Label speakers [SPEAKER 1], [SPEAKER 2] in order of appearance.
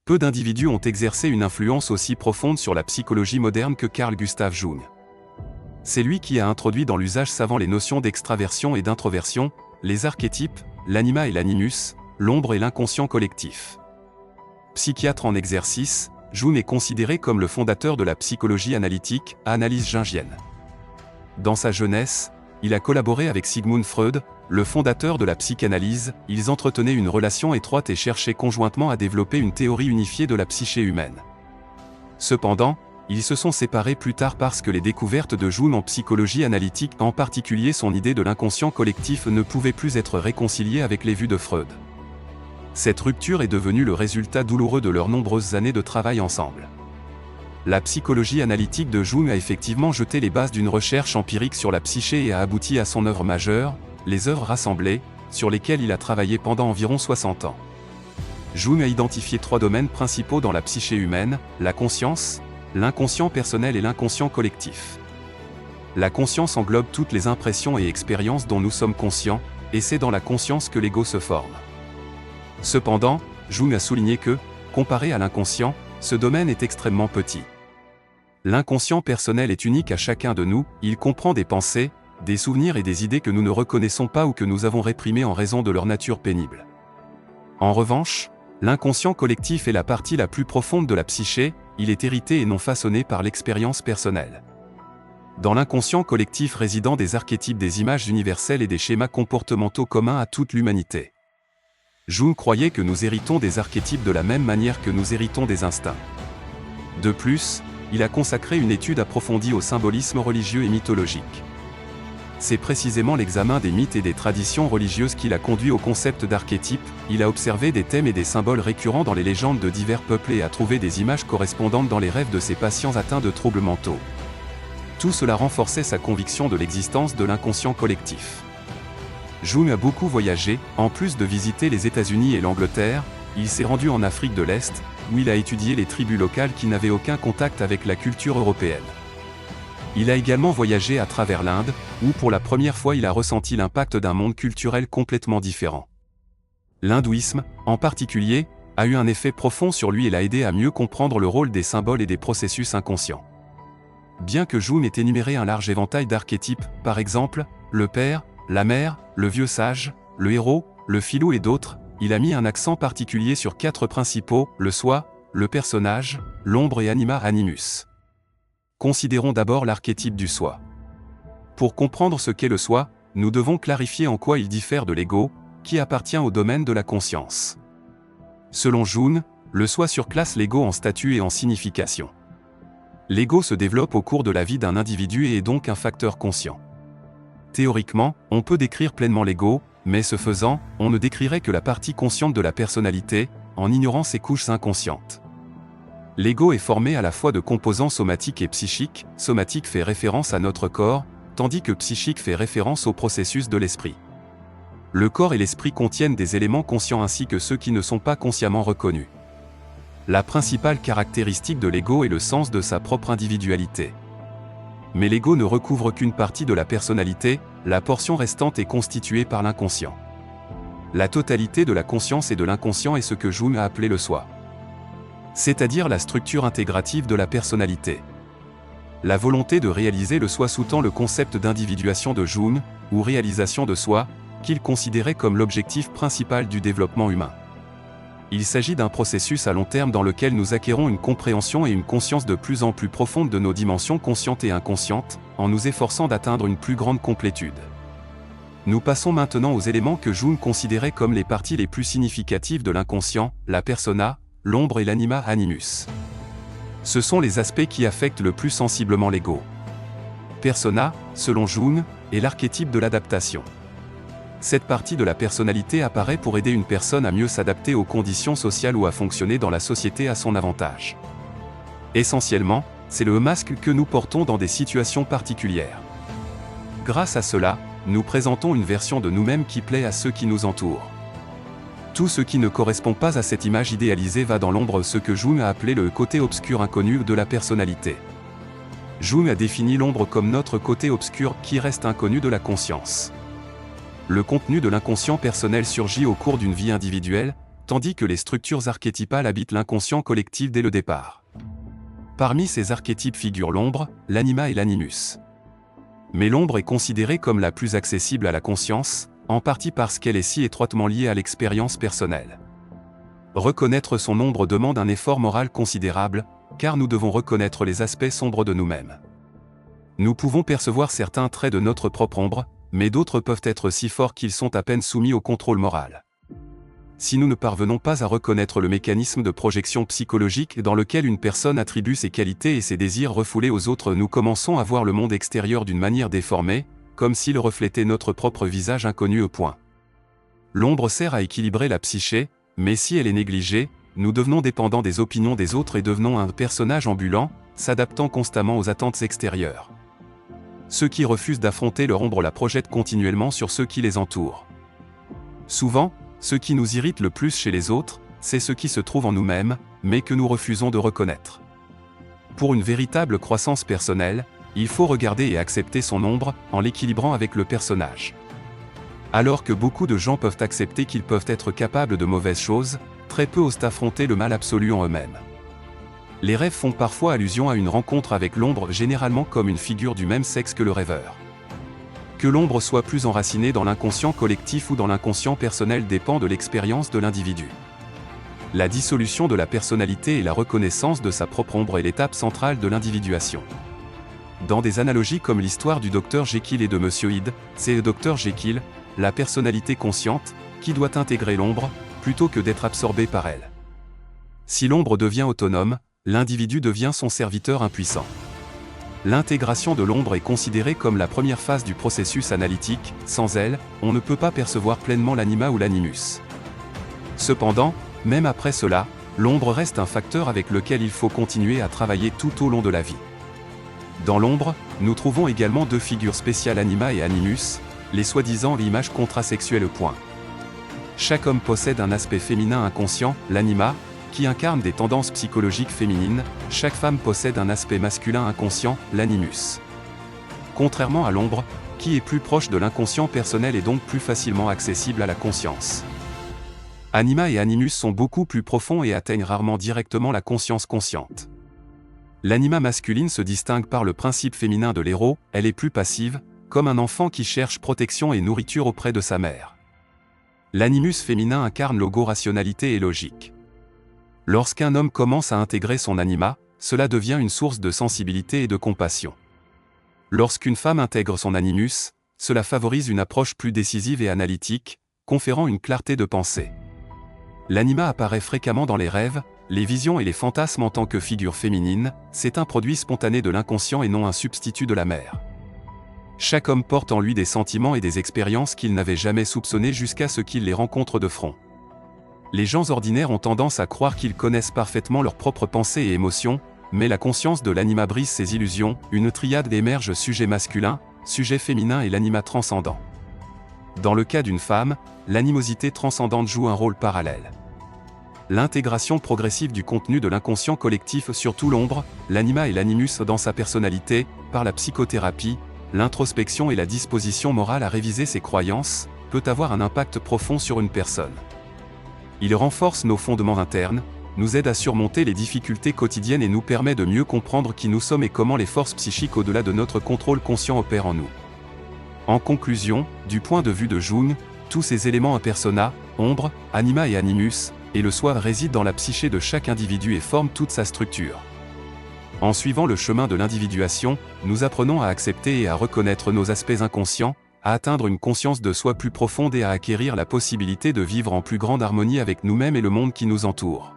[SPEAKER 1] Peu d'individus ont exercé une influence aussi profonde sur la psychologie moderne que Carl Gustav Jung. C'est lui qui a introduit dans l'usage savant les notions d'extraversion et d'introversion, les archétypes, l'anima et l'animus, l'ombre et l'inconscient collectif. Psychiatre en exercice, Jung est considéré comme le fondateur de la psychologie analytique, analyse jungienne. Dans sa jeunesse, il a collaboré avec Sigmund Freud, le fondateur de la psychanalyse. Ils entretenaient une relation étroite et cherchaient conjointement à développer une théorie unifiée de la psyché humaine. Cependant, ils se sont séparés plus tard parce que les découvertes de Jung en psychologie analytique, en particulier son idée de l'inconscient collectif, ne pouvaient plus être réconciliées avec les vues de Freud. Cette rupture est devenue le résultat douloureux de leurs nombreuses années de travail ensemble. La psychologie analytique de Jung a effectivement jeté les bases d'une recherche empirique sur la psyché et a abouti à son œuvre majeure, les œuvres rassemblées, sur lesquelles il a travaillé pendant environ 60 ans. Jung a identifié 3 domaines principaux dans la psyché humaine, la conscience, l'inconscient personnel et l'inconscient collectif. La conscience englobe toutes les impressions et expériences dont nous sommes conscients, et c'est dans la conscience que l'ego se forme. Cependant, Jung a souligné que, comparé à l'inconscient, ce domaine est extrêmement petit. L'inconscient personnel est unique à chacun de nous, il comprend des pensées, des souvenirs et des idées que nous ne reconnaissons pas ou que nous avons réprimées en raison de leur nature pénible. En revanche, l'inconscient collectif est la partie la plus profonde de la psyché, il est hérité et non façonné par l'expérience personnelle. Dans l'inconscient collectif résident des archétypes, des images universelles et des schémas comportementaux communs à toute l'humanité. Jung croyait que nous héritons des archétypes de la même manière que nous héritons des instincts. De plus, il a consacré une étude approfondie au symbolisme religieux et mythologique. C'est précisément l'examen des mythes et des traditions religieuses qui l'a conduit au concept d'archétype. Il a observé des thèmes et des symboles récurrents dans les légendes de divers peuples et a trouvé des images correspondantes dans les rêves de ses patients atteints de troubles mentaux. Tout cela renforçait sa conviction de l'existence de l'inconscient collectif. Jung a beaucoup voyagé, en plus de visiter les États-Unis et l'Angleterre, il s'est rendu en Afrique de l'Est, où il a étudié les tribus locales qui n'avaient aucun contact avec la culture européenne. Il a également voyagé à travers l'Inde, où pour la première fois il a ressenti l'impact d'un monde culturel complètement différent. L'hindouisme, en particulier, a eu un effet profond sur lui et l'a aidé à mieux comprendre le rôle des symboles et des processus inconscients. Bien que Jung ait énuméré un large éventail d'archétypes, par exemple, le père, la mère, le vieux sage, le héros, le filou et d'autres, il a mis un accent particulier sur 4 principaux, le soi, le personnage, l'ombre et anima animus. Considérons d'abord l'archétype du soi. Pour comprendre ce qu'est le soi, nous devons clarifier en quoi il diffère de l'ego, qui appartient au domaine de la conscience. Selon Jung, le soi surclasse l'ego en statut et en signification. L'ego se développe au cours de la vie d'un individu et est donc un facteur conscient. Théoriquement, on peut décrire pleinement l'ego, mais ce faisant, on ne décrirait que la partie consciente de la personnalité, en ignorant ses couches inconscientes. L'ego est formé à la fois de composants somatiques et psychiques. Somatique fait référence à notre corps, tandis que psychique fait référence au processus de l'esprit. Le corps et l'esprit contiennent des éléments conscients ainsi que ceux qui ne sont pas consciemment reconnus. La principale caractéristique de l'ego est le sens de sa propre individualité. Mais l'ego ne recouvre qu'une partie de la personnalité, la portion restante est constituée par l'inconscient. La totalité de la conscience et de l'inconscient est ce que Jung a appelé le soi. C'est-à-dire la structure intégrative de la personnalité. La volonté de réaliser le soi sous-tend le concept d'individuation de Jung, ou réalisation de soi, qu'il considérait comme l'objectif principal du développement humain. Il s'agit d'un processus à long terme dans lequel nous acquérons une compréhension et une conscience de plus en plus profonde de nos dimensions conscientes et inconscientes, en nous efforçant d'atteindre une plus grande complétude. Nous passons maintenant aux éléments que Jung considérait comme les parties les plus significatives de l'inconscient, la persona, l'ombre et l'anima animus. Ce sont les aspects qui affectent le plus sensiblement l'ego. Persona, selon Jung, est l'archétype de l'adaptation. Cette partie de la personnalité apparaît pour aider une personne à mieux s'adapter aux conditions sociales ou à fonctionner dans la société à son avantage. Essentiellement, c'est le masque que nous portons dans des situations particulières. Grâce à cela, nous présentons une version de nous-mêmes qui plaît à ceux qui nous entourent. Tout ce qui ne correspond pas à cette image idéalisée va dans l'ombre, ce que Jung a appelé le côté obscur inconnu de la personnalité. Jung a défini l'ombre comme notre côté obscur qui reste inconnu de la conscience. Le contenu de l'inconscient personnel surgit au cours d'une vie individuelle, tandis que les structures archétypales habitent l'inconscient collectif dès le départ. Parmi ces archétypes figurent l'ombre, l'anima et l'animus. Mais l'ombre est considérée comme la plus accessible à la conscience, en partie parce qu'elle est si étroitement liée à l'expérience personnelle. Reconnaître son ombre demande un effort moral considérable, car nous devons reconnaître les aspects sombres de nous-mêmes. Nous pouvons percevoir certains traits de notre propre ombre, mais d'autres peuvent être si forts qu'ils sont à peine soumis au contrôle moral. Si nous ne parvenons pas à reconnaître le mécanisme de projection psychologique dans lequel une personne attribue ses qualités et ses désirs refoulés aux autres, nous commençons à voir le monde extérieur d'une manière déformée, comme s'il reflétait notre propre visage inconnu au point. L'ombre sert à équilibrer la psyché, mais si elle est négligée, nous devenons dépendants des opinions des autres et devenons un personnage ambulant, s'adaptant constamment aux attentes extérieures. Ceux qui refusent d'affronter leur ombre la projettent continuellement sur ceux qui les entourent. Souvent, ce qui nous irrite le plus chez les autres, c'est ce qui se trouve en nous-mêmes, mais que nous refusons de reconnaître. Pour une véritable croissance personnelle, il faut regarder et accepter son ombre, en l'équilibrant avec le personnage. Alors que beaucoup de gens peuvent accepter qu'ils peuvent être capables de mauvaises choses, très peu osent affronter le mal absolu en eux-mêmes. Les rêves font parfois allusion à une rencontre avec l'ombre, généralement comme une figure du même sexe que le rêveur. Que l'ombre soit plus enracinée dans l'inconscient collectif ou dans l'inconscient personnel dépend de l'expérience de l'individu. La dissolution de la personnalité et la reconnaissance de sa propre ombre est l'étape centrale de l'individuation. Dans des analogies comme l'histoire du Dr Jekyll et de Monsieur Hyde, c'est le Dr Jekyll, la personnalité consciente, qui doit intégrer l'ombre, plutôt que d'être absorbé par elle. Si l'ombre devient autonome, l'individu devient son serviteur impuissant. L'intégration de l'ombre est considérée comme la première phase du processus analytique. Sans elle, on ne peut pas percevoir pleinement l'anima ou l'animus. Cependant, même après cela, l'ombre reste un facteur avec lequel il faut continuer à travailler tout au long de la vie. Dans l'ombre, nous trouvons également deux figures spéciales, anima et animus, les soi-disant images contrasexuelles au point. Chaque homme possède un aspect féminin inconscient, l'anima, qui incarne des tendances psychologiques féminines. Chaque femme possède un aspect masculin inconscient, l'animus. Contrairement à l'ombre, qui est plus proche de l'inconscient personnel et donc plus facilement accessible à la conscience. Anima et animus sont beaucoup plus profonds et atteignent rarement directement la conscience consciente. L'anima masculine se distingue par le principe féminin de l'héros, elle est plus passive, comme un enfant qui cherche protection et nourriture auprès de sa mère. L'animus féminin incarne logo-rationalité et logique. Lorsqu'un homme commence à intégrer son anima, cela devient une source de sensibilité et de compassion. Lorsqu'une femme intègre son animus, cela favorise une approche plus décisive et analytique, conférant une clarté de pensée. L'anima apparaît fréquemment dans les rêves, les visions et les fantasmes en tant que figure féminine. C'est un produit spontané de l'inconscient et non un substitut de la mère. Chaque homme porte en lui des sentiments et des expériences qu'il n'avait jamais soupçonnés jusqu'à ce qu'il les rencontre de front. Les gens ordinaires ont tendance à croire qu'ils connaissent parfaitement leurs propres pensées et émotions, mais la conscience de l'anima brise ces illusions. Une triade émerge: sujet masculin, sujet féminin et l'anima transcendant. Dans le cas d'une femme, l'animosité transcendante joue un rôle parallèle. L'intégration progressive du contenu de l'inconscient collectif, surtout l'ombre, l'anima et l'animus dans sa personnalité, par la psychothérapie, l'introspection et la disposition morale à réviser ses croyances, peut avoir un impact profond sur une personne. Il renforce nos fondements internes, nous aide à surmonter les difficultés quotidiennes et nous permet de mieux comprendre qui nous sommes et comment les forces psychiques au-delà de notre contrôle conscient opèrent en nous. En conclusion, du point de vue de Jung, tous ces éléments impersona, ombre, anima et animus, et le soi résident dans la psyché de chaque individu et forment toute sa structure. En suivant le chemin de l'individuation, nous apprenons à accepter et à reconnaître nos aspects inconscients, à atteindre une conscience de soi plus profonde et à acquérir la possibilité de vivre en plus grande harmonie avec nous-mêmes et le monde qui nous entoure.